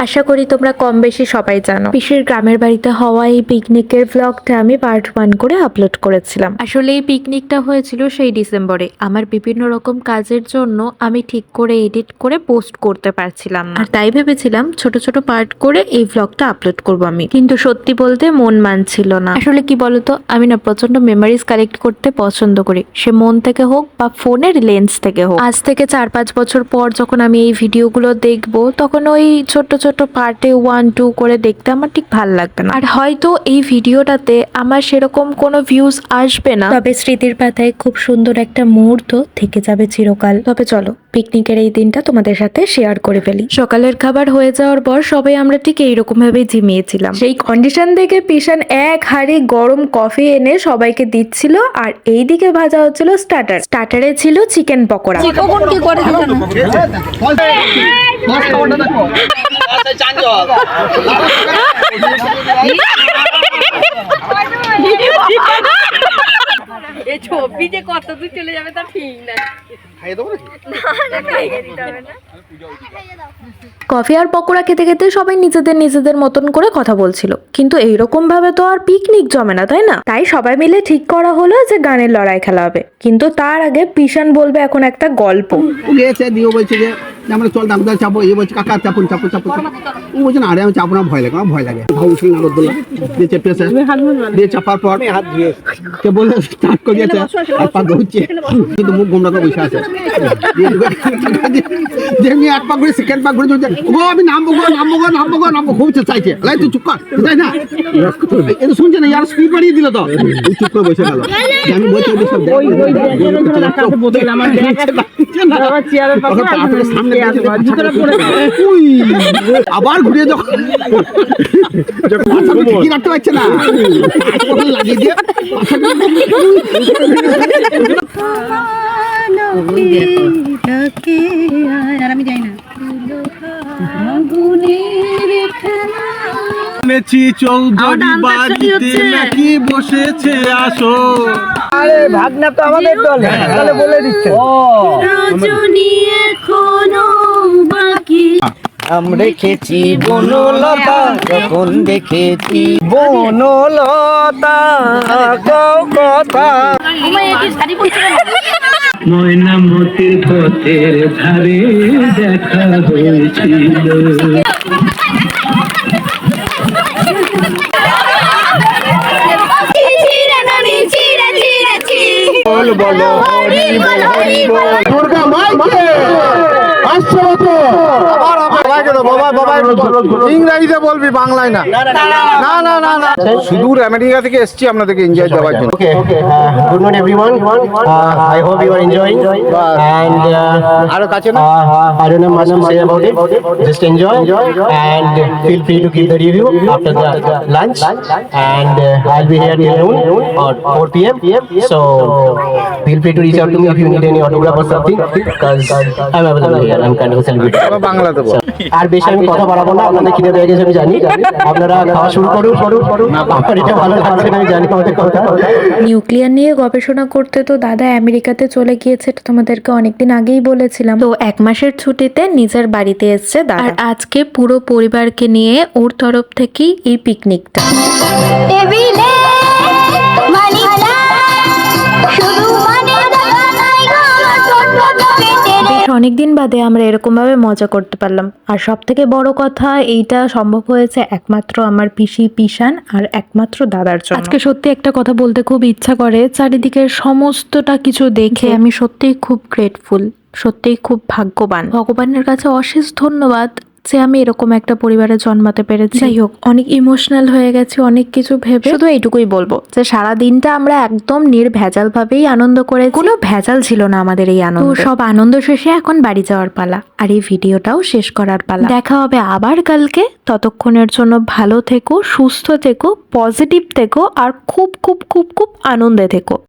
আশা করি তোমরা কম বেশি সবাই জানো। পিসির গ্রামের বাড়িতে হওয়া এই পিকনিকের ভ্লগটা আমি পার্ট 1 করে আপলোড করেছিলাম। আসলে এই পিকনিকটা হয়েছিল সেই ডিসেম্বরে। আমার বিভিন্ন রকম কাজের জন্য আমি ঠিক করে এডিট করে পোস্ট করতে পারছিলাম না, আর তাই ভেবেছিলাম ছোট ছোট পার্ট করে এই ভ্লগটা আপলোড করবো আমি। কিন্তু সত্যি বলতে মন মানছিল না। আসলে কি বলতো, আমি না প্রচন্ড মেমোরিজ কালেক্ট করতে পছন্দ করি, সে মন থেকে হোক বা ফোনের লেন্স থেকে হোক। আজ থেকে 4-5 বছর পর যখন আমি এই ভিডিওগুলো দেখবো, তখন ওই ছোট ছোট পার্টে 1-2 করে দেখতে আমার ঠিক ভাল লাগবে না। আর হয়তো এই ভিডিওটাতে আমার সেরকম কোনো ভিউজ আসবে না, তবে স্মৃতির পাতায় খুব সুন্দর একটা মুহূর্ত থেকে যাবে চিরকাল। তবে চলো পিকনিকের এই দিনটা তোমাদের সাথে শেয়ার করে ফেলি। সকালের খাবার হয়ে যাওয়ার পর সবাই আমরা ঠিক এইরকম ভাবে ঝিমিয়েছিলাম। সেই কন্ডিশন দেখে পিশান এক হাঁড়ি গরম কফি এনে সবাইকে দিচ্ছিল, আর এইদিকে ভাজা হচ্ছিল স্টার্টারে ছিল চিকেন পকোড়া। কফি আর পকোড়া খেতে খেতে সবাই নিজেদের মতন করে কথা বলছিল, কিন্তু এইরকম ভাবে তো আর পিকনিক জমে না, তাই না? তাই সবাই মিলে ঠিক করা হলো যে গানের লড়াই খেলা হবে, কিন্তু তার আগে পিশান বলবে এখন একটা গল্প। আমরা চল দামদার চাপো, এই বলছে কাকা চাপুন চাপো চাপো। ও বলছে না, আরে আমি চাপো না, ভয় লাগে, আমার ভয় লাগে। ভাবু সিং নারদুল্লাহ দিয়ে চেপেছে, দিয়ে চাপার পর কে বলে স্টার্ট করে দিয়েছে, আর পা ধরছে, কিন্তু মুখ গোমরা করে বসে আছে। যেমনি এক পা করে সেকেন্ড পা করে চলছে, ও আমি নামবো গো নামবো গো নামবো গো নামবো, খুব চাইছে। লাই তুই চুপ কর, তাই না? এটা শুনছে না, ইয়ার স্পিড বাড়িয়ে দিল তো, ওই চুপ করে বসে গেল। আমি বলছি সামনে আবার ঘুরে যখন রাখতে পারছে না, লাগিয়ে দিয়ে আমি যাই না। চৌধুরী বাড়িতে নাকি বসেছে আসো। আরে ভাগনা তো আমাদের দলে, তাহলে বলে দিচ্ছে আমরা দেখেছি বনলতা, যখন দেখেছি বনলতা কথা ময়নামতির পথের ধারে দেখা হয়েছিল। দুর্গা মাইকে আসছে তো ইংরেজিতে বলবি, বাংলায় না। না না না না, সুদূর আমেরিকা থেকে এসেছি আপনাদেরকে এনজয় দেওয়ার জন্য। Good morning everyone. I hope you are enjoying. And আরো কাছে না, I don't know much to say about it. Just enjoy and feel free to give the review after the lunch. And I'll be here till noon or 4 p.m. So feel free to reach out to me if you need any autograph or something, because I'm available here. I'm kind of a celebrity. Bangla দেবো। আর বেশি আমি কথা বাড়াবো না, আপনাদের খিদে পেয়ে গেছে আমি জানি। আপনারা খাওয়া শুরু করুন। আমার এটা ভালো লাগছে না, আমি জানি আমাদের কথা। নিউক্লিয়ার নিয়ে গবেষণা করতে তো দাদা আমেরিকাতে চলে গিয়েছে, এটা তোমাদেরকে অনেকদিন আগেই বলেছিলাম। তো 1 মাসের ছুটিতে নিজের বাড়িতে এসছে দাদা, আর আজকে পুরো পরিবারকে নিয়ে ওর তরফ থেকেই এই পিকনিকটা। অনেকদিন বাদে আমরা এরকম ভাবে মজা করতে পারলাম, আর সব থেকে বড় কথা এইটা সম্ভব হয়েছে একমাত্র আমার পিসি পিশান আর একমাত্র দাদার জন্য। আজকে সত্যি একটা কথা বলতে খুব ইচ্ছা করে, চারিদিকের সমস্তটা কিছু দেখে আমি সত্যিই খুব গ্রেটফুল, সত্যিই খুব ভাগ্যবান। ভগবানের কাছে অশেষ ধন্যবাদ যে আমি এরকম একটা পরিবারে জন্মাতে পেরেছি। যাই হোক, অনেক ইমোশনাল হয়ে গেছি অনেক কিছু ভেবে। শুধু এইটুকুই বলবো যে সারা দিনটা আমরা একদম নির্ভেজাল ভাবেই আনন্দ করে, কোনো ভেজাল ছিল না আমাদের এই আনন্দ। সব আনন্দ শেষে এখন বাড়ি যাওয়ার পালা, আর এই ভিডিওটাও শেষ করার পালা। দেখা হবে আবার কালকে, ততক্ষণের জন্য ভালো থেকো, সুস্থ থেকো, পজিটিভ থেকো, আর খুব খুব খুব খুব আনন্দে থেকো।